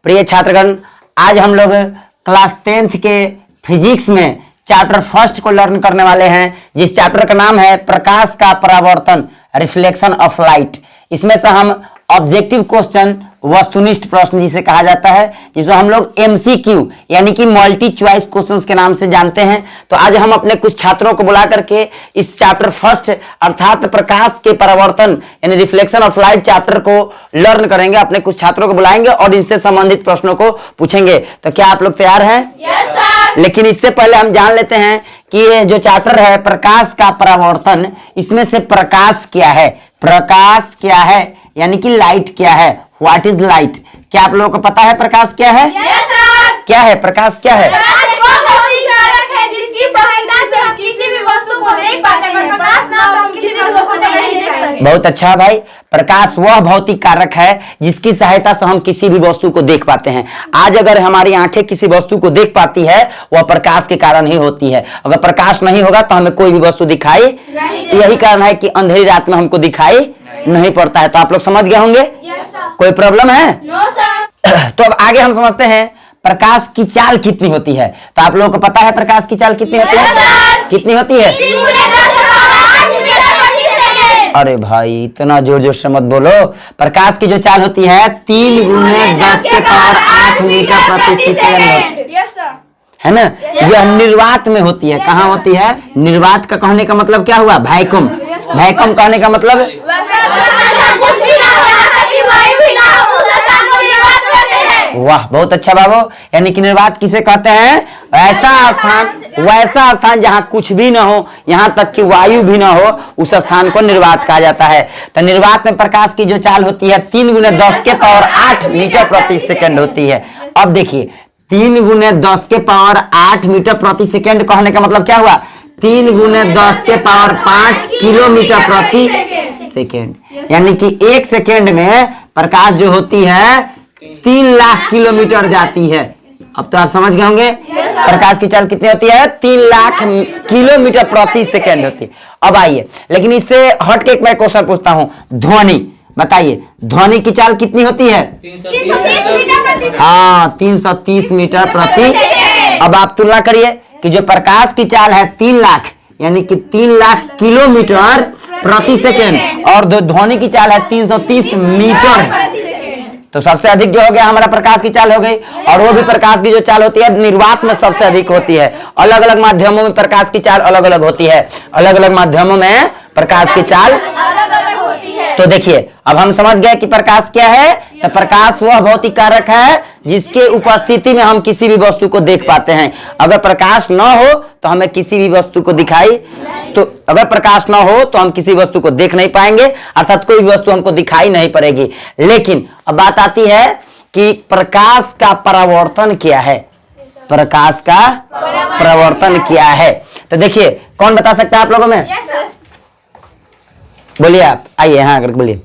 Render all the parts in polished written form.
प्रिय छात्रगण, आज हम लोग क्लास 10th के फिजिक्स में चैप्टर फर्स्ट को लर्न करने वाले हैं, जिस चैप्टर का नाम है प्रकाश का परावर्तन, रिफ्लेक्शन ऑफ लाइट। इसमें से हम ऑब्जेक्टिव क्वेश्चन, वस्तुनिष्ठ प्रश्न जिसे कहा जाता है, जिसको हम लोग MCQ यानी कि मल्टी चॉइस क्वेश्चंस के नाम से जानते हैं। तो आज हम अपने कुछ छात्रों को बुला करके इस चैप्टर फर्स्ट अर्थात प्रकाश के परावर्तन यानी रिफ्लेक्शन ऑफ लाइट चैप्टर को लर्न करेंगे। अपने कुछ छात्रों को बुलाएंगे और इनसे संबंधित प्रश्नों को पूछेंगे। तो क्या आप लोग तैयार हैं? Yes sir. लेकिन इससे पहले हम जान लेते हैं कि ये जो चैप्टर है प्रकाश का परावर्तन, इसमें से प्रकाश क्या है, प्रकाश क्या है यानी कि लाइट क्या है, व्हाट इज लाइट। क्या आप लोगों को पता है प्रकाश क्या है? Yes sir. क्या है प्रकाश, क्या है? प्रकाश एक भौतिक कारक है जिसकी सहायता से हम किसी भी वस्तु को देख पाते हैं। अगर प्रकाश ना हो तो हम किसी भी वस्तु को नहीं देख पाएंगे। बहुत अच्छा भाई, प्रकाश वह भौतिक कारक है जिसकी सहायता से हम किसी भी वस्तु को देख पाते हैं। आज अगर हमारी आंखें किसी वस्तु को देख पाती है, वह प्रकाश के कारण ही होती है। अगर प्रकाश नहीं होगा तो हमें कोई भी वस्तु दिखाई नहीं। यही कारण है कि अंधेरी रात में हमको दिखाई नहीं पड़ता है। तो आप लोग समझ गए होंगे? Yes sir. कोई प्रॉब्लम है? No sir. तो अब आगे हम समझते हैं प्रकाश की चाल कितनी होती है। तो आप लोगों को पता है प्रकाश की चाल कितनी होती है? कितनी होती है? 3 × 10⁸ मीटर प्रति सेकंड। अरे भाई इतना जोर जोर से मत बोलो। प्रकाश की जो चाल होती है 3 × 10⁸ मीटर प्रति सेकंड यस सर। है ना। यह निर्वात में होती है। कहाँ होती है? निर्वात का कहने का मतलब क्या हुआ? वैक्यूम। वैक्यूम कहने का मतलब कुछ भी ना हो, यहाँ तक कि वायु भी ना हो, उस स्थान को निर्वात कहते हैं। वाह, बहुत अच्छा बाबू। यानी कि निर्वात किसे कहते हैं? वैसा स्थान जहाँ कुछ भी ना हो, यहाँ तक कि वायु भी ना हो, उस स्थान को निर्वात कहा जाता है। तो निर्वात में प्रकाश की जो चाल होती है 3 × 10⁸ मीटर प्रति सेकंड होती है। अब देखिए 3 × 10⁸ मीटर प्रति सेकंड कहने का मतलब क्या हुआ? 3 × 10⁵ किलोमीटर प्रति सेकंड। यानी कि एक सेकंड में प्रकाश जो होती है 3 लाख किलोमीटर जाती है। अब तो आप समझ गए होंगे प्रकाश की चाल कितनी होती है? 3 लाख किलोमीटर प्रति सेकंड होती है। अब आइए, लेकिन इससे हट के एक मैं क्वेश्चन पूछता हूं, ध्वनि बताइए, ध्वनि की चाल कितनी होती है? 330 मीटर प्रति सेकंड। हाँ, 330 मीटर प्रति। अब आप तुलना करिए कि जो प्रकाश की चाल है 3 लाख यानी कि 3 लाख किलोमीटर प्रति सेकंड और जो ध्वनि की चाल है 330 मीटर, तो सबसे अधिक जो हो गया हमारा प्रकाश की चाल हो गई। और वो भी प्रकाश की जो चाल होती है निर्वात में सबसे अधिक होती है। अलग अलग माध्यमों में प्रकाश की चाल अलग अलग होती है। अलग अलग माध्यमों में प्रकाश की चाल अलग अलग होती है। तो देखिए अब हम समझ गए कि प्रकाश क्या है। तो प्रकाश वह भौतिक कारक है जिसके उपस्थिति में हम किसी भी वस्तु को देख पाते हैं। अगर प्रकाश न हो तो हमें किसी भी वस्तु को दिखाई, तो अगर प्रकाश न हो तो हम किसी वस्तु को देख नहीं पाएंगे, अर्थात कोई भी वस्तु हमको दिखाई नहीं पड़ेगी। लेकिन अब बात आती है कि प्रकाश का परावर्तन क्या है। प्रकाश का परावर्तन क्या है? तो देखिए कौन बता सकता है आप लोगों में? Yes sir. बोलिए, आप आइए, हाँ करके बोलिए।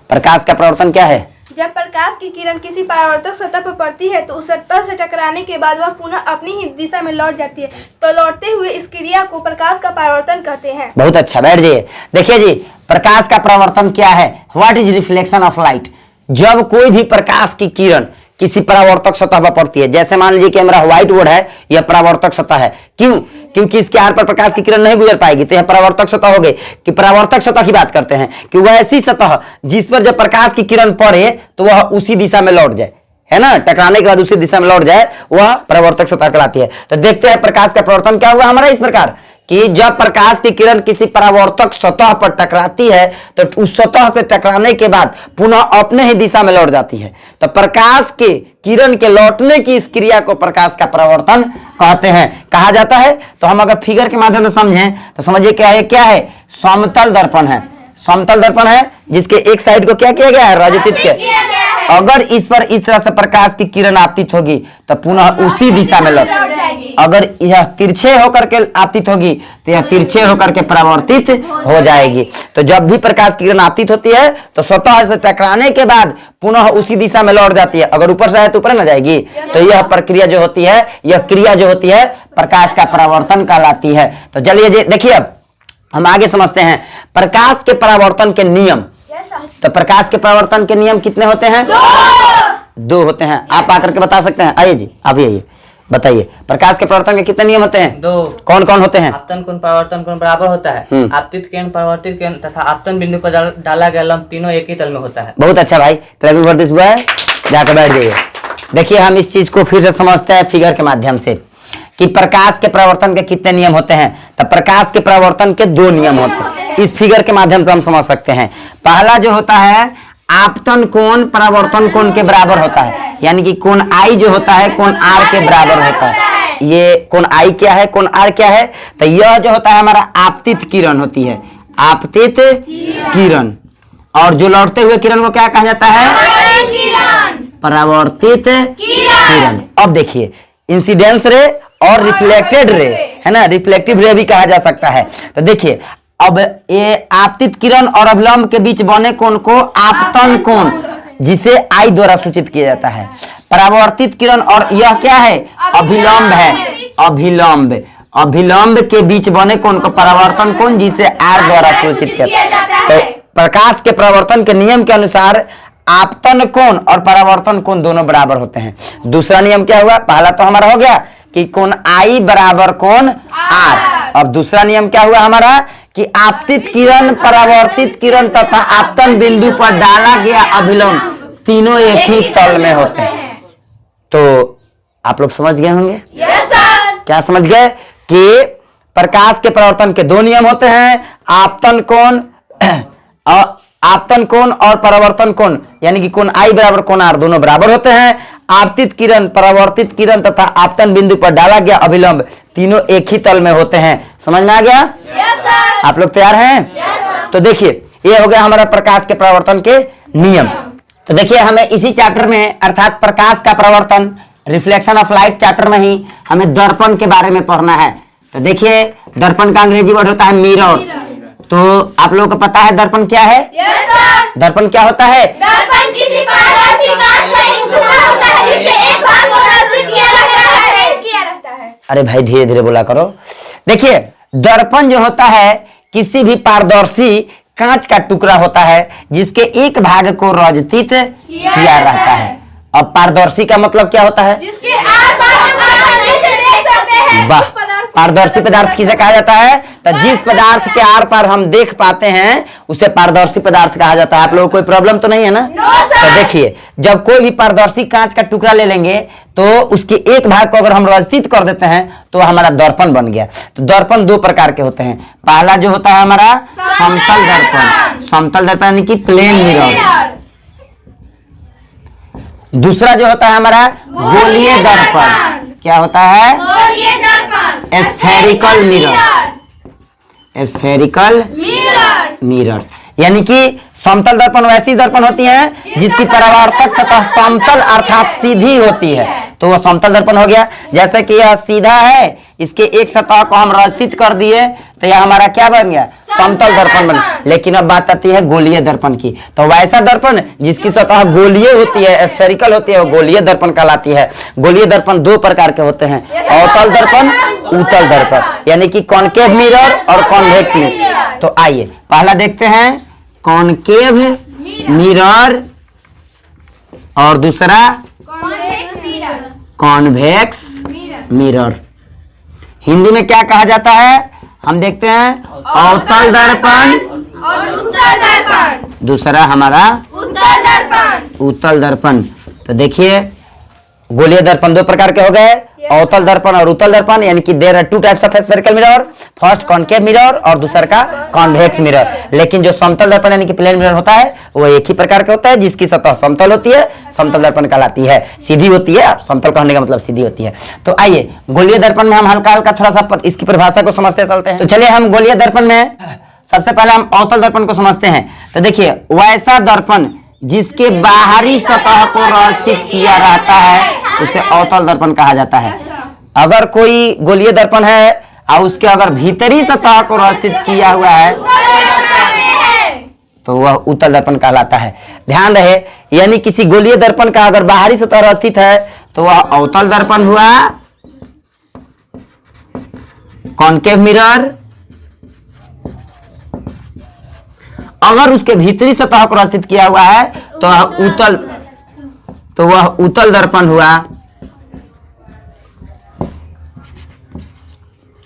प्रकाश का परावर्तन क्या है? जब प्रकाश की किरण किसी परावर्तक सतह पर पड़ती है तो उस सतह से टकराने के बाद वह पुनः अपनी ही दिशा में लौट जाती है। तो लौटते हुए इस क्रिया को प्रकाश का परावर्तन कहते हैं। बहुत अच्छा, बैठ जाइए। देखिए जी, प्रकाश का परावर्तन क्या है? What is reflection of light. जब कोई भी प्रकाश की किरण किसी परावर्तक सतह पर पड़ती है, जैसे मान लीजिए कि हमारा व्हाइट बोर्ड है, यह परावर्तक सतह है। क्यों? क्योंकि इसके आर पर प्रकाश की किरण नहीं गुजर पाएगी, तो यह परावर्तक सतह हो गई। कि परावर्तक सतह की बात करते हैं कि वह ऐसी सतह जिस पर जब प्रकाश की किरण पड़े तो वह उसी दिशा में लौट जाए, है ना, टकराने के बाद उसी दिशा में लौट जाए, वह परावर्तक सतह कहलाती है। तो देखते हैं प्रकाश का परावर्तन क्या हुआ हमारा। इस प्रकार कि जब प्रकाश की किरण किसी परावर्तक सतह पर टकराती है तो उस सतह से टकराने के बाद पुनः अपने ही दिशा में लौट जाती है। तो प्रकाश के किरण के लौटने की इस क्रिया को प्रकाश का परावर्तन कहते हैं, कहा जाता है। तो हम अगर फिगर के माध्यम से समझें तो समझिए क्या है? क्या है? समतल दर्पण है। समतल दर्पण है जिसके एक साइड को क्या किया गया है? रजतित किया। अगर इस पर इस तरह से प्रकाश की किरण आपतित होगी तो पुनः उसी दिशा में लौट जाएगी। अगर यह तिरछे होकर के आपतित होगी तो यह तिरछे होकर के परावर्तित हो जाएगी। तो जब भी प्रकाश की किरण आपतित होती है तो सतह से टकराने के बाद पुनः उसी दिशा में लौट जाती है। अगर ऊपर से आए तो ऊपर न जाएगी। तो यह प्रक्रिया जो होती है, यह क्रिया जो होती है प्रकाश का परावर्तन कहलाती है। तो चलिए देखिए अब हम आगे समझते हैं प्रकाश के परावर्तन के नियम। तो प्रकाश के परावर्तन के नियम कितने होते हैं? दो होते हैं। आप आकर के बता सकते हैं? आइए जी, आप ही आइए, बताइए प्रकाश के परावर्तन के कितने नियम होते हैं? दो। कौन कौन होते हैं? आपतन कोण परावर्तन कोण बराबर होता है। आपतित किरण, परावर्तित किरण तथा आपतन बिंदु पर डाला गया लंब तीनों एक ही तल में होता है। बहुत अच्छा भाई, क्लैपिंग फॉर दिस बॉय। जाकर बैठ जाइए। देखिए हम इस चीज को फिर से समझते हैं फिगर के माध्यम से कि प्रकाश के परावर्तन के कितने नियम होते हैं। तो प्रकाश के परावर्तन के दो नियम होते हैं। इस फिगर के माध्यम से हम समझ सकते हैं। पहला जो होता है आपतन कोण परावर्तन कोण के बराबर होता है, यानी कि कोण आई जो होता है कोण आर के बराबर होता है। ये कोण आई क्या है, कोण आर क्या है? तो यह जो होता है हमारा आपतित किरण होती है, आपतित किरण। और जो लौटते हुए किरण को क्या कहा जाता है? परावर्तित किरण। अब देखिए इंसिडेंस रे और रिफ्लेक्टेड रे, है ना, रिफ्लेक्टिव रे भी कहा जा सकता है। तो देखिए अब ये आपतित किरण और अभिलंब के बीच बने कोण को आपतन कोण, जिसे आई द्वारा सूचित किया जाता है। परावर्तित किरण और यह क्या है? अभिलंब है। अभिलंब, अभिलंब के बीच बने कोण को परावर्तन कोण, जिसे आर द्वारा सूचित किया जाता है। तो प्रकाश के परावर्तन के नियम के अनुसार आपतन कोण और परावर्तन कोण दोनों बराबर होते हैं। दूसरा नियम क्या हुआ? पहला तो हमारा हो गया कि कोण आई बराबर कोण आर। अब दूसरा नियम क्या हुआ हमारा कि आपतित किरण, परावर्तित किरण तथा आपतन बिंदु पर डाला गया अभिलंब तीनों एक ही तल में होते हैं। तो आप लोग समझ गए होंगे? क्या समझ गए कि प्रकाश के परावर्तन के दो नियम होते हैं, आपतन कोण और आपतन कोण और परावर्तन कोण, यानी कि कोण आई बराबर कोण आर दोनों बराबर होते हैं। आपतित किरण, परावर्तित किरण तथा आपतन बिंदु पर डाला गया अभिलंब तीनों एक ही तल में होते हैं। समझ में आ गया? आप लोग तैयार हैं? तो देखिए ये हो गया हमारा प्रकाश के परावर्तन के नियम। तो देखिए हमें इसी चैप्टर में अर्थात प्रकाश का परावर्तन, रिफ्लेक्शन ऑफ लाइट चैप्टर में ही हमें दर्पण के बारे में पढ़ना है। तो देखिए दर्पण का अंग्रेजी वर्ड होता है मिरर। तो आप लोगों को पता है दर्पण क्या है? दर्पण क्या होता है? दर्पण किसी पारदर्शी कांच का एक टुकड़ा होता है जिसके एक भाग को प्रदर्शित किया रहता है। अरे भाई धीरे धीरे बोला करो। देखिए दर्पण जो होता है किसी भी पारदर्शी कांच का टुकड़ा होता है जिसके एक भाग को रजतित किया रहता है। अब पारदर्शी का मतलब क्या होता है? जिसके आर पार हम आसानी से देख सकते हैं। वाह, पारदर्शी पदार्थ किसे कहा जाता है? तो जिस पदार्थ के आर पार हम देख पाते हैं उसे पारदर्शी पदार्थ कहा जाता है। आप लोगों को कोई प्रॉब्लम तो नहीं है ना? तो देखिए जब कोई भी पारदर्शी कांच का टुकड़ा ले लेंगे तो उसके एक भाग को अगर हम रजतित कर देते हैं तो हमारा दर्पण बन गया। तो दर्पण दो प्रकार के होते हैं। पहला जो होता है हमारा समतल दर्पण, समतल दर्पण यानी कि प्लेन मिरर। दूसरा जो होता है हमारा गोलीय दर्पण। क्या होता है? गोलीय दर्पण, स्फेरिकल मिरर, स्फेरिकल मिरर। यानी कि समतल दर्पण वैसी दर्पण होती है जिसकी परावर्तक सतह समतल अर्थात सीधी होती है, तो वह समतल दर्पण हो गया। जैसे कि यह सीधा है, इसके एक सतह को हम रचित कर दिए तो यह हमारा क्या बन गया? समतल दर्पण बन। लेकिन अब बात आती है गोलीय दर्पण की, तो वैसा दर्पण जिसकी सतह गोलीय होती है, स्फेरिकल होती है, वो गोलीय दर्पण कहलाती है। गोलीय दर्पण दो प्रकार के होते हैं, अवतल दर्पण, उत्तल दर्पण, यानी कि कॉनकेव मिरर और कॉन्वेक्स मिरर। तो आइए पहला देखते हैं कॉनकेव मिरर और दूसरा कॉन्वेक्स मिरर। हिंदी में क्या कहा जाता है? हम देखते हैं अवतल दर्पण और उत्तल दर्पण। दूसरा हमारा उत्तल दर्पण। उत्तल दर्पण। तो देखिए गोलीय दर्पण दो प्रकार के हो गए, अवतल दर्पण और उत्तल दर्पण, यानी कि there are two types of spherical mirror, first concave mirror और दूसरा का कॉन्वेक्स मिरर। लेकिन जो समतल दर्पण यानी कि प्लेन मिरर होता है वो एक ही प्रकार का होता है जिसकी सतह समतल होती है, समतल दर्पण कहलाती है। सीधी होती है, समतल कहने का मतलब सीधी होती है। तो आइए गोलीय दर्पण में हम हल्का हल्का थोड़ा सा इसकी परिभाषा को समझते चलते हैं। तो चलिए हम गोलीय दर्पण में सबसे पहले हम अवतल दर्पण को समझते हैं। तो देखिए वैसा दर्पण जिसके बाहरी सतह को रचित किया रहता है उसे अवतल दर्पण कहा जाता है। अगर कोई गोलीय दर्पण है और उसके अगर भीतरी सतह को रचित किया हुआ है तो वह उत्तल दर्पण कहलाता है। ध्यान रहे, यानी किसी गोलीय दर्पण का अगर बाहरी सतह रचित है तो वह अवतल दर्पण हुआ। कॉनकेव मिरर अगर उसके भीतरी सतह को स्थित किया हुआ है तो वह उत्तल दर्पण हुआ,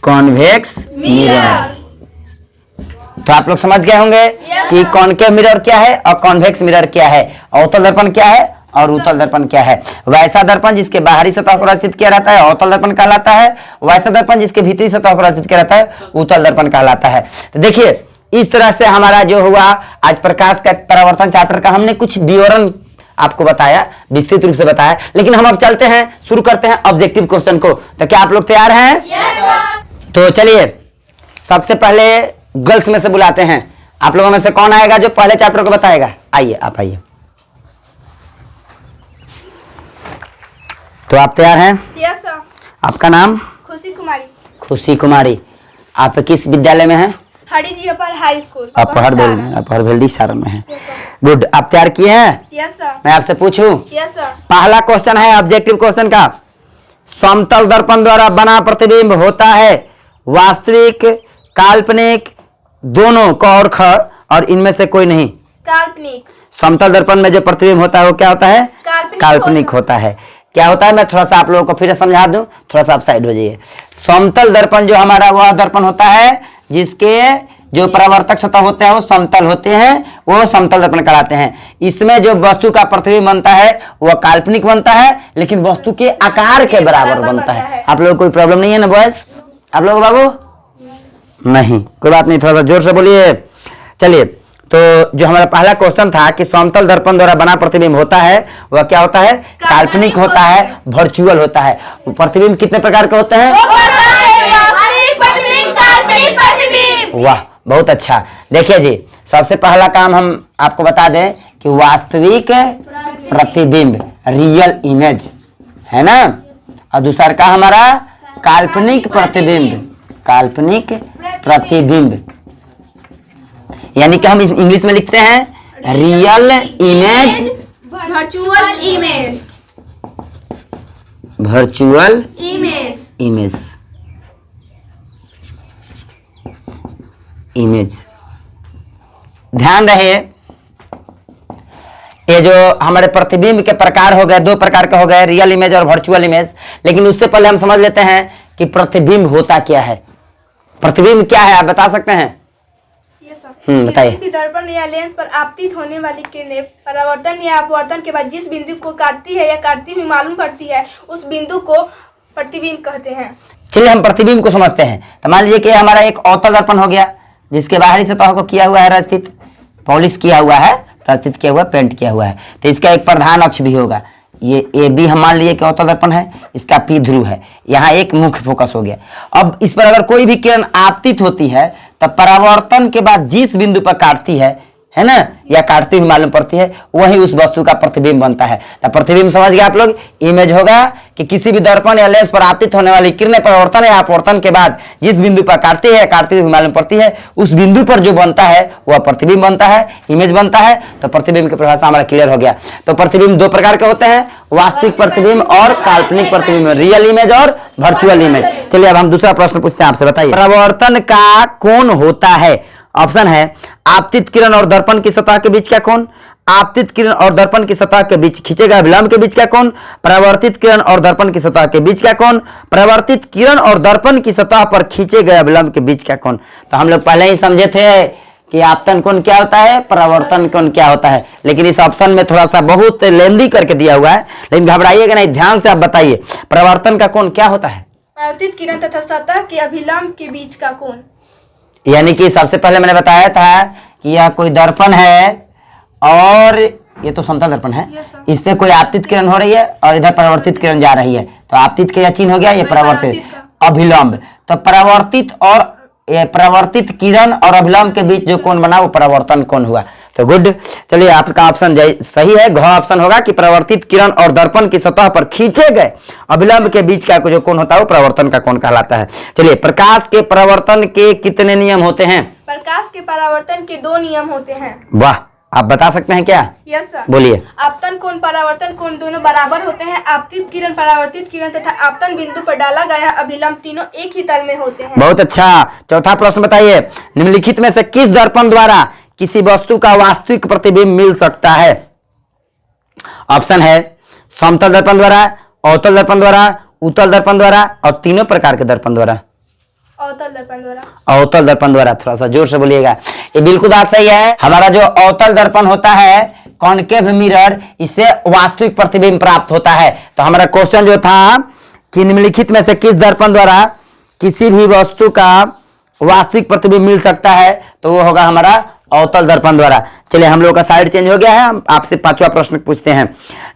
कॉन्वेक्स मिरर। तो आप लोग समझ गए होंगे कि कॉनकेव मिरर क्या है और कॉन्वेक्स मिरर क्या है, अवतल दर्पण क्या है और उत्तल दर्पण क्या है। वैसा दर्पण जिसके बाहरी सतह को स्थित किया रहता है अवतल दर्पण कहलाता है, वैसा दर्पण जिसके भीतरी सतह को स्थित किया रहता है उत्तल दर्पण कहलाता है। तो देखिए इस तरह से हमारा जो हुआ आज प्रकाश का परावर्तन चैप्टर का हमने कुछ विवरण आपको बताया, विस्तृत रूप से बताया। लेकिन हम अब चलते हैं, शुरू करते हैं ऑब्जेक्टिव क्वेश्चन को। तो क्या आप लोग तैयार हैं? तो चलिए सबसे पहले गर्ल्स में से बुलाते हैं, आप लोगों में से कौन आएगा जो पहले चैप्टर को बताएगा? आइए, आप आइए। तो आप तैयार हैं? Yes sir. आपका नाम? खुशी कुमारी। खुशी कुमारी। आप किस विद्यालय में हैं? हरी जी अपर हाई स्कूल। अपहर भेल्दी सारण में है। गुड। आप तैयार किए हैं? Yes sir. मैं आपसे पूछूं? Yes sir. पहला क्वेश्चन है ऑब्जेक्टिव क्वेश्चन का, समतल दर्पण द्वारा बना प्रतिबिंब होता है वास्तविक, काल्पनिक, दोनों क और ख, और इनमें से कोई नहीं। काल्पनिक। समतल दर्पण में जो प्रतिबिंब होता है वो क्या होता है? काल्पनिक होता है। क्या होता है मैं थोड़ा सा आप लोगों को फिर समझा दूं, थोड़ा सा आप साइड हो जाइए। समतल दर्पण जो हमारा वह दर्पण होता है जिसके जो परावर्तक सतह होते हैं वो समतल होते हैं, वो समतल दर्पण कहलाते हैं। इसमें जो वस्तु का प्रतिबिंब बनता है वह काल्पनिक बनता है, लेकिन वस्तु के आकार के बराबर बनता है। आप लोग कोई प्रॉब्लम नहीं है ना बॉयज? आप लोग बाबू? नहीं, कोई बात नहीं, थोड़ा सा जोर से बोलिए। चलिए, तो जो हमारा पहला क्वेश्चन था कि समतल दर्पण द्वारा बना प्रतिबिंब होता है वह क्या होता है? काल्पनिक होता है, वर्चुअल होता है। प्रतिबिंब कितने प्रकार के होते हैं? वाह, बहुत अच्छा। देखिए जी, सबसे पहला काम हम आपको बता दें कि वास्तविक प्रतिबिंब, रियल इमेज है ना, और दूसरा का हमारा काल्पनिक प्रतिबिंब, काल्पनिक प्रतिबिंब, यानी कि हम इंग्लिश में लिखते हैं real image, virtual image, virtual image, image, image. ध्यान रहे ये जो हमारे प्रतिबिंब के प्रकार हो गए, दो प्रकार के हो गए, रियल इमेज और वर्चुअल इमेज। लेकिन उससे पहले हम समझ लेते हैं कि प्रतिबिंब होता क्या है। प्रतिबिंब क्या है आप बता सकते हैं? बताइए। किसी भी दर्पण या लेंस पर आपतित होने वाली किरणें परावर्तन या अपवर्तन के बाद जिस बिंदु को काटती है या काटती हुई मालूम पड़ती है उस बिंदु को प्रतिबिंब कहते हैं। चलिए हम प्रतिबिंब को समझते हैं। तो मान लीजिए कि हमारा एक अवतल दर्पण हो गया जिसके बाहरी सतह को किया हुआ है रस्थित, पॉलिश किया हुआ है, रस्थित किया हुआ, पेंट किया हुआ है। तो इसका एक प्रधान अक्ष भी होगा, ये ए बी हम मान लिए कि अवतल दर्पण है, इसका पी ध्रुव है, यहाँ एक मुख्य फोकस हो गया। अब इस पर अगर कोई भी किरण आपतित होती है तब परावर्तन के बाद जिस बिंदु पर काटती है ना, या काटती हुई मालूम पड़ती है, वही उस वस्तु का प्रतिबिंब बनता है। तो प्रतिबिंब समझ गए आप लोग? इमेज होगा कि किसी भी दर्पण या लेंस पर आपतित होने वाली किरणें परावर्तन या अपवर्तन के बाद जिस बिंदु पर काटती है, काटती हुई मालूम पड़ती है, उस बिंदु पर जो बनता है वह प्रतिबिंब बनता है, इमेज बनता है। तो प्रतिबिंब की परिभाषा हमारा क्लियर हो गया। तो प्रतिबिंब दो प्रकार के होते हैं, वास्तविक प्रतिबिंब और काल्पनिक प्रतिबिंब, रियल इमेज और वर्चुअल इमेज। चलिए अब हम दूसरा प्रश्न पूछते हैं आपसे, बताइए परावर्तन का कोण होता है। ऑप्शन है आपतित किरण और दर्पण की सतह के बीच का कोण, आपतित किरण और दर्पण की सतह के बीच खींचे गए विलंब के बीच का कोण, परावर्तित किरण और दर्पण की सतह के बीच का कोण, परावर्तित किरण और दर्पण की सतह पर खींचे गए विलंब के बीच का कोण। तो हम लोग पहले ही समझे थे कि आपतन कोण क्या होता है, परावर्तन कोण क्या होता है, लेकिन इस ऑप्शन में थोड़ा सा बहुत लेंदी करके दिया हुआ है, लेकिन घबराइएगा नहीं, ध्यान से आप बताइए परावर्तन का कोण क्या होता है। परावर्तित किरण तथा सतह के अभिलंब के बीच का कोण। यानी कि सबसे पहले मैंने बताया था कि यह कोई दर्पण है और ये तो समतल दर्पण है, इस पे कोई आपतित किरण हो रही है और इधर परावर्तित किरण जा रही है, तो आपतित का चिन्ह हो गया, ये परावर्तित, अभिलंब। तो परावर्तित किरण और अभिलंब के बीच जो कोण बना वो परावर्तन कोण हुआ। तो गुड। चलिए आपका ऑप्शन सही है, घ ऑप्शन होगा कि परावर्तित किरण और दर्पण की सतह पर खींचे गए अभिलंब के बीच का जो कोण होता है वो परावर्तन का कोण कहलाता है। चलिए प्रकाश के परावर्तन के कितने नियम होते हैं? प्रकाश के परावर्तन के 2 नियम होते हैं। वाह, आप बता सकते हैं क्या? Yes sir. बोलिए। आपतन कोण परावर्तन कोण दोनों बराबर होते हैं। आपतित किरण परावर्तित किरण तथा आपतन बिंदु पर डाला गया अभिलंब तीनों एक ही तल में होते हैं। बहुत अच्छा। चौथा प्रश्न बताइए, निम्नलिखित में से किस दर्पण द्वारा किसी वस्तु का वास्तविक प्रतिबिंब मिल सकता है? ऑप्शन है समतल दर्पण द्वारा, अवतल दर्पण द्वारा, उत्तल दर्पण द्वारा और तीनों प्रकार के दर्पण द्वारा। अवतल दर्पण द्वारा। अवतल दर्पण द्वारा, थोड़ा सा जोर से बोलिएगा। ये बिल्कुल बात सही है। हमारा जो अवतल दर्पण होता है, कॉनकेव मिरर, इससे वास्तविक प्रतिबिंब प्राप्त होता है। तो हमारा क्वेश्चन जो था कि निम्नलिखित में से किस दर्पण द्वारा किसी भी वस्तु का वास्तविक प्रतिबिंब मिल सकता है, तो वो होगा हमारा अवतल दर्पण द्वारा। चलिए हम लोग का साइड चेंज हो गया है, हम आपसे पांचवा प्रश्न पूछते हैं।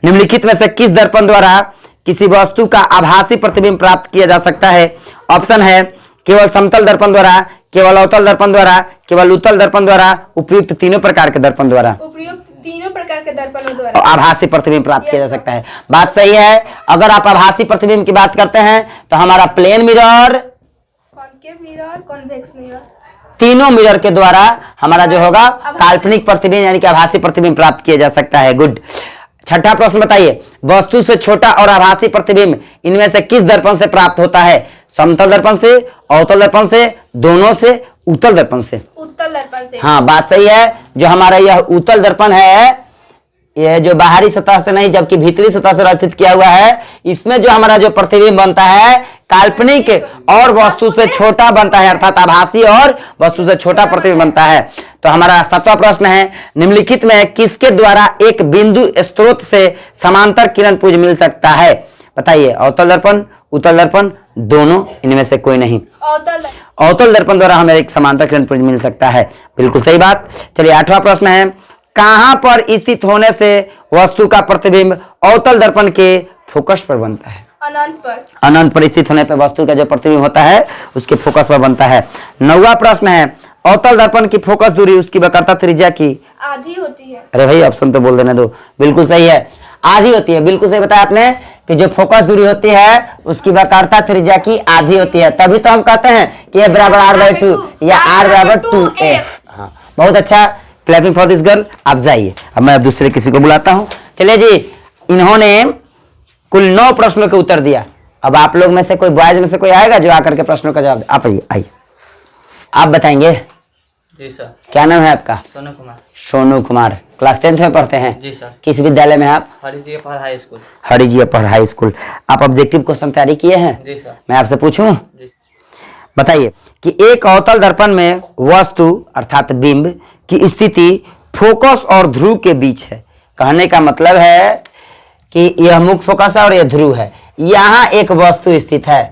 निम्नलिखित में से किस दर्पण द्वारा किसी वस्तु का आभासी प्रतिबिंब प्राप्त किया जा सकता है? ऑप्शन है केवल समतल दर्पण द्वारा, केवल अवतल दर्पण द्वारा, केवल उत्तल दर्पण द्वारा, उपयुक्त तीनों प्रकार के दर्पण द्वारा। उपयुक्त तीनों प्रकार के दर्पणों द्वारा आभासी प्रतिबिंब प्राप्त किया जा सकता है। बात सही है। अगर आप आभासी प्रतिबिंब की बात करते हैं तो हमारा plane mirror, concave mirror, convex mirror, तीनों मिरर के द्वारा हमारा जो होगा काल्पनिक प्रतिबिंब यानी कि आभासी प्रतिबिंब प्राप्त किया जा सकता है। गुड। छठा प्रश्न बताइए, वस्तु से छोटा और आभासी प्रतिबिंब इनमें से किस दर्पण से प्राप्त होता है? समतल दर्पण से, अवतल दर्पण से, दोनों से, उत्तल दर्पण से? उत्तल दर्पण से। हाँ, बात सही है। जो हमारा यह उत्तल दर्पण है, यह जो बाहरी सतह से नहीं जबकि भीतरी सतह से रचित किया हुआ है, इसमें जो हमारा जो प्रतिबिंब बनता है काल्पनिक और वस्तु से छोटा बनता है, अर्थात आभासी और वस्तु से छोटा प्रतिबिंब बनता है। तो हमारा सातवां प्रश्न है, निम्नलिखित में किसके द्वारा एक बिंदु स्रोत से समांतर किरण पुंज मिल सकता है? बताइए, अवतल दर्पण, उत्तल दर्पण, दोनों, इनमें से कोई नहीं। अवतल दर्पण द्वारा हमें एक समांतर किरण पुंज मिल सकता है। बिल्कुल सही बात। चलिए आठवां प्रश्न है, कहां पर स्थित होने से वस्तु का प्रतिबिंब अवतल दर्पण के फोकस पर बनता है? अनंत पर। अनंत पर स्थित होने पर वस्तु का जो प्रतिबिंब होता है उसके फोकस पर बनता है। नौवां प्रश्न है, अवतल दर्पण की फोकस दूरी उसकी वक्रता त्रिज्या की आधी होती है। अरे भाई ऑप्शन तो बोल देने दो। बिल्कुल सही है, आधी होती है। बिल्कुल सही बताया आपने कि जो फोकस दूरी होती है उसकी वक्रता त्रिज्या की आधी होती है। तभी तो हम कहते हैं कि a बराबर r/2 या r बराबर 2f। हाँ, बहुत अच्छा। Clapping for this girl. आप जाइए, अब मैं दूसरे किसी को बुलाता हूं। चलिए जी, इन्होंने कुल 9 प्रश्नों के उत्तर दिया। अब आप लोग में से कोई बॉयज में से कोई आएगा जो आकर के प्रश्नों का जवाब? आप आइए, आप बताएंगे। जी सर। क्या नाम है आपका? सोनू कुमार। सोनू कुमार। क्लास 10th में पढ़ते हैं? जी सर। किस विद्यालय में आप? Hariji upper high school. Hariji upper high school. आप ऑब्जेक्टिव क्वेश्चन तैयारी किए हैं? जी सर। मैं आपसे पूछूं? जी। बताइए कि एक अवतल दर्पण में वस्तु अर्थात बिंब की स्थिति फोकस और ध्रुव के बीच है। कहने का मतलब है कि यह मुख्य फोकस है और यह ध्रुव है। यहाँ एक वस्तु स्थित है,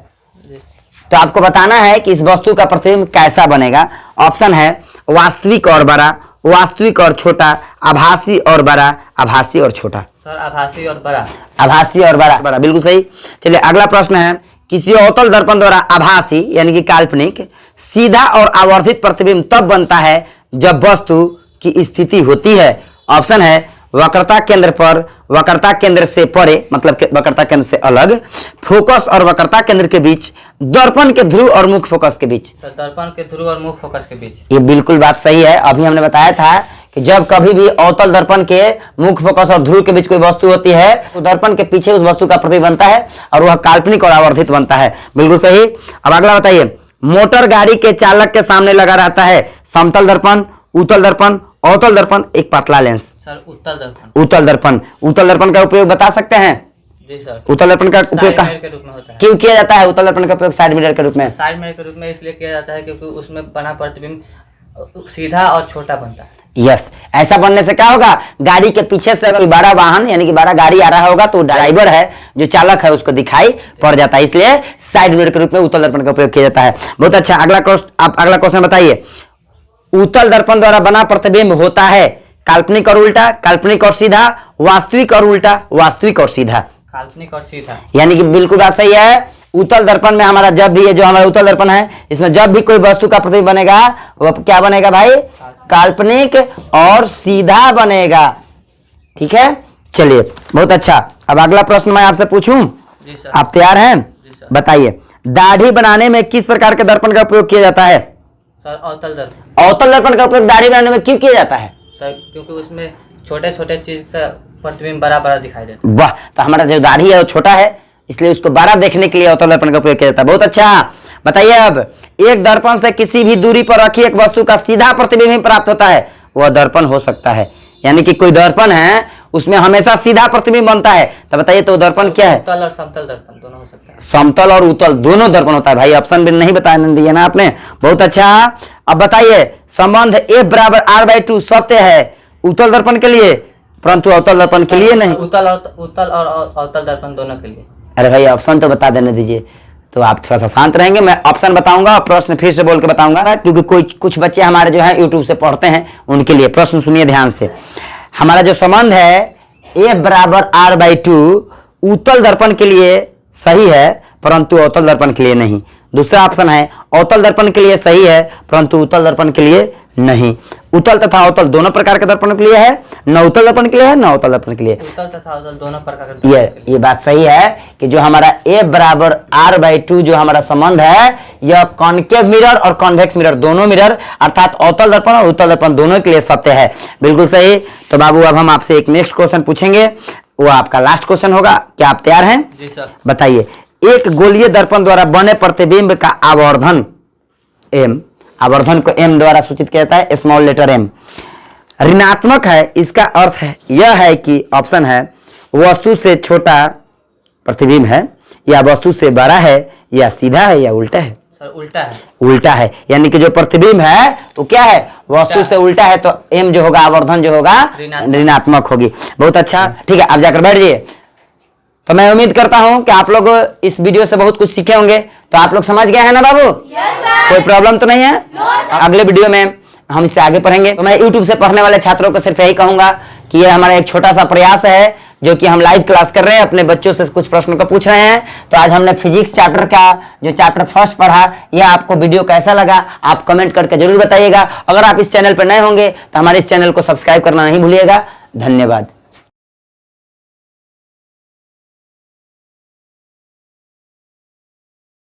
तो आपको बताना है कि इस वस्तु का प्रतिबिंब कैसा बनेगा। ऑप्शन है वास्तविक और बड़ा, वास्तविक और छोटा, आभासी और बड़ा, आभासी और छोटा। सर आभासी और बड़ा। आभासी और बड़ा, बिल्कुल सही। चलिए अगला प्रश्न है, किसी अवतल दर्पण द्वारा आभासी यानी कि काल्पनिक सीधा और आवर्धित प्रतिबिंब तब बनता है जब वस्तु की स्थिति होती है। ऑप्शन है वक्रता केंद्र पर, वक्रता केंद्र से परे मतलब वक्रता केंद्र से अलग, फोकस और वक्रता केंद्र के बीच, दर्पण के ध्रुव और मुख्य फोकस के बीच। सर दर्पण के ध्रुव और मुख्य फोकस के बीच। ये बिल्कुल बात सही है। अभी हमने बताया था कि जब कभी भी अवतल दर्पण के मुख्य फोकस और ध्रुव के बीच कोई वस्तु होती है तो दर्पण के पीछे उस वस्तु का प्रतिबिंब बनता है और वह काल्पनिक और आवर्धित बनता है। बिल्कुल सही। अब अगला बताइए, मोटर गाड़ी के चालक के सामने लगा रहता है समतल दर्पण, उत्तल दर्पण, अवतल दर्पण, एक पतला लेंस। सर उत्तल दर्पण। उत्तल दर्पण। उत्तल दर्पण का उपयोग बता सकते हैं? जी सर। उत्तल दर्पण का उपयोग साइड के रूप में होता है। क्यों किया जाता है उत्तल दर्पण का उपयोग साइड मिरर के रूप में? साइड मिरर के रूप में इसलिए किया जाता है क्योंकि उसमें बना प्रतिबिंब सीधा और छोटा बनता है। यस, ऐसा बनने से क्या होगा, गाड़ी के पीछे से अगर बड़ा वाहन यानी कि बड़ा गाड़ी आ रहा होगा तो ड्राइवर है जो चालक है उसको दिखाई पड़ जाता है, इसलिए साइड मिरर के रूप में उत्तल दर्पण का उपयोग किया जाता है। बहुत अच्छा। अगला क्वेश्चन बताइए, उत्तल दर्पण द्वारा बना प्रतिबिंब होता है काल्पनिक और उल्टा, काल्पनिक और सीधा, वास्तविक और उल्टा, वास्तविक और सीधा। काल्पनिक और सीधा। यानी कि बिल्कुल बात सही है। उत्तल दर्पण में हमारा जब भी ये जो हमारा उत्तल दर्पण है इसमें जब भी कोई वस्तु का प्रतिबिंब बनेगा वो क्या बनेगा भाई? काल्पनिक और सीधा बनेगा। ठीक है, चलिए बहुत अच्छा। अब अगला प्रश्न मैं आपसे पूछूं? जी सर। आप तैयार हैं? जी सर। बताइए, दाढ़ी बनाने में किस प्रकार के दर्पण का उपयोग किया जाता है? सर अवतल दर्पण। अवतल दर्पण का उपयोग दाढ़ी बनाने में क्यों किया जाता है? सर क्योंकि उसमें छोटे छोटे चीज का प्रतिबिंब बड़ा बड़ा दिखाई देता है। वाह, तो हमारा जो दाढ़ी है वो छोटा है इसलिए उसको बड़ा देखने के लिए अवतल दर्पण का उपयोग किया जाता है। बहुत अच्छा। बताइए, अब एक दर्पण से किसी भी दूरी पर रखी एक वस्तु का सीधा प्रतिबिंब ही प्राप्त होता है, वह दर्पण हो सकता है। यानी कि कोई दर्पण है उसमें हमेशा सीधा प्रतिबिंब बनता है, तो बताइए तो दर्पण क्या है? उत्तल और समतल दर्पण दोनों हो सकता है। समतल और उत्तल दोनों दर्पण होता है। भाई ऑप्शन भी नहीं बताया दिया ना आपने, बहुत अच्छा। अब बताइए संबंध F बराबर R/2 सत्य है उत्तल दर्पण के लिए, परंतु अवतल दर्पण के लिए नहीं। उत्तल और अवतल दर्पण दोनों के लिए। अरे भाई ऑप्शन तो बता देने दीजिए, तो आप थोड़ा सा शांत रहेंगे। मैं ऑप्शन बताऊंगा और प्रश्न फिर से बोल के बताऊंगा, क्योंकि कुछ बच्चे हमारे जो है यूट्यूब से पढ़ते हैं उनके लिए। प्रश्न सुनिए ध्यान से। हमारा जो संबंध है F बराबर R/2 उत्तल दर्पण के लिए सही है परंतु अवतल दर्पण के लिए नहीं। दूसरा ऑप्शन है अवतल दर्पण के लिए सही है परंतु उत्तल दर्पण के लिए नहीं। उत्तल तथा अवतल दोनों प्रकार के दर्पण के लिए है, न उत्तल दर्पण के लिए है न अवतल दर्पण के लिए। उत्तल तथा अवतल दोनों प्रकार के ये बात सही है कि जो हमारा F बराबर R/2 जो हमारा संबंध है यह कॉनकेव मिरर और कॉन्वेक्स मिरर दोनों मिरर अर्थात अवतल दर्पण और उत्तल दर्पण दोनों के लिए सत्य है। बिल्कुल सही। तो बाबू अब हम आपसे एक नेक्स्ट क्वेश्चन पूछेंगे, वो आपका लास्ट क्वेश्चन होगा। क्या आप तैयार हैं? जी सर। बताइए एक गोलीय दर्पण द्वारा बने प्रतिबिंब का आवर्धन m, आवर्धन को m द्वारा सूचित किया जाता है, स्मॉल लेटर m, ऋणात्मक है। इसका अर्थ है यह है कि ऑप्शन है वस्तु से छोटा प्रतिबिंब है या वस्तु से बड़ा है या सीधा है या उल्टा है। सर उल्टा है। उल्टा है, यानी कि जो प्रतिबिंब है वो क्या है? वस्तु से उल्टा है, तो m जो होगा आवर्धन जो होगा ऋणात्मक होगी। बहुत अच्छा, ठीक है आप जाकर बैठ जाइए। तो मैं उम्मीद करता हूं कि आप लोग इस वीडियो से बहुत कुछ सीखे होंगे। तो आप लोग समझ गए हैं ना बाबू? Yes sir. कोई प्रॉब्लम तो नहीं है? No sir. अगले वीडियो में हम इससे आगे पढ़ेंगे। तो मैं YouTube से पढ़ने वाले छात्रों को सिर्फ यही कहूंगा कि यह हमारा एक छोटा सा प्रयास है जो कि हम लाइव क्लास कर रहे हैं, अपने बच्चों से कुछ प्रश्नों को पूछ रहे हैं। तो आज हमने फिजिक्स चैप्टर का जो चैप्टर फर्स्ट पढ़ा, यह आपको वीडियो कैसा लगा आप कमेंट करके जरूर बताइएगा। अगर आप इस चैनल पर नए होंगे तो हमारे इस चैनल को सब्सक्राइब करना नहीं भूलिएगा। धन्यवाद।